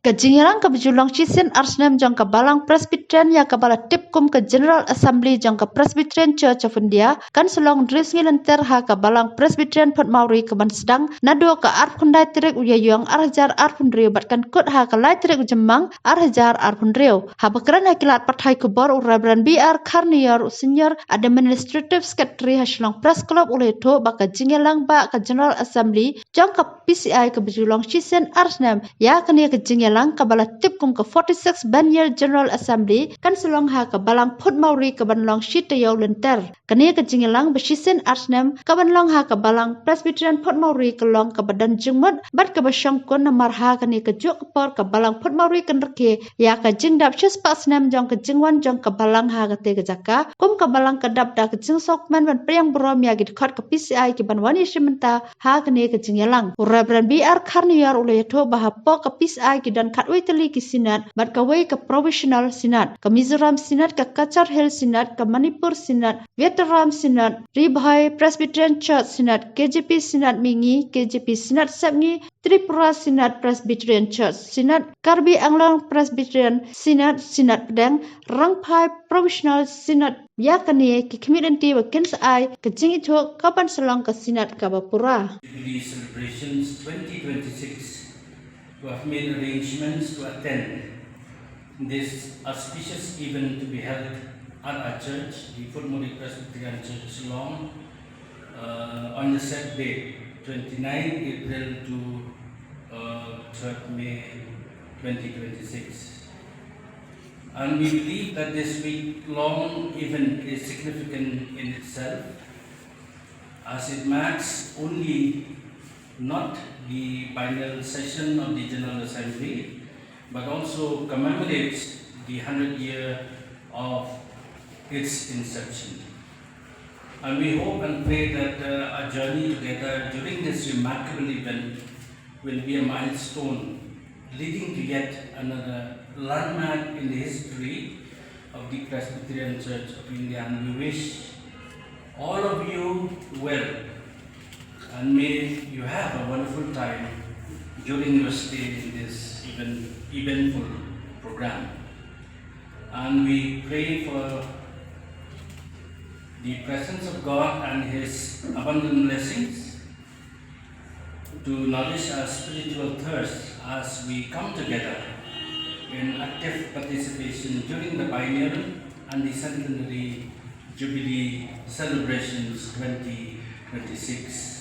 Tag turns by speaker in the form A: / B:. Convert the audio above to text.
A: Ke jingialang ke bejulong cisen Arsnem jong ke balang Presbyterian ya ke bala tipkum ke General Assembly jong ke Presbyterian Church of India kan selong dris lynter ha ke balang Presbyterian Phudmawri ke ban sedang nado ke arpundai tirik uyayong arhajar arpundriu batkan kut ha ke lai tirik ujemang arhajar arpundriu ha bekeran hakilat pathai kubor Reverend BR Carnier senior administrative secretary ha selong press club ulai to ba ke jingialang ba ke General Assembly jong ke PCI ke bejulong cisen Arsnem ya kini ke jingialang ke bala tipkum ke 46 Banyer General Assembly kan selong ha ke balang Phudmawri ke banlong taiew lynter kini ke jingialang besisen Arsnem ke banlong ha ke balang Presbyterian Phudmawri ke long ke badan jengmut bat ke basyong kun namar ha kini ke juk kepor ke balang Phudmawri ke nerke ya ke jingdap cis paksnem jong ke jingwan jong ke balang ha ke te ke jaka kum ke balang ke dap da ke jingsok man ban priang berom ya gid khot ke PCI ke ban wani simenta ha kini ke jingialang Reverend BR Carnier ulai to bahapo ke PCI ke dan kat wei teli ke sinat bat ka wei ke provisional sinat ke Mizoram sinat ke Kachar Hill sinat ke Manipur sinat Veteran sinat Ribhai Presbyterian Church sinat KJP sinat Mingi KJP sinat Sabngi Tripura sinat Presbyterian Church sinat Karbi Anglang Presbyterian sinat sinat Pedang Rangpai provisional sinat ya kini ke community wa KCI ke jingito kapan selong ke sinat Kabapura
B: Jubilee celebrations 2026 who have made arrangements to attend this auspicious event to be held at our church, the Phudmawri Presbyterian Church Ceylon, on the set date, 29 April to 3rd May 2026. And we believe that this week-long event is significant in itself, as it marks only not the final session of the General Assembly, but also commemorates the 100th year of its inception. And we hope and pray that our journey together during this remarkable event will be a milestone leading to yet another landmark in the history of the Presbyterian Church of India. And we wish all of you well, and may you have a wonderful time during your stay in this eventful program. And we pray for the presence of God and His abundant blessings to nourish our spiritual thirst as we come together in active participation during the biennial and the centenary Jubilee celebrations 2026.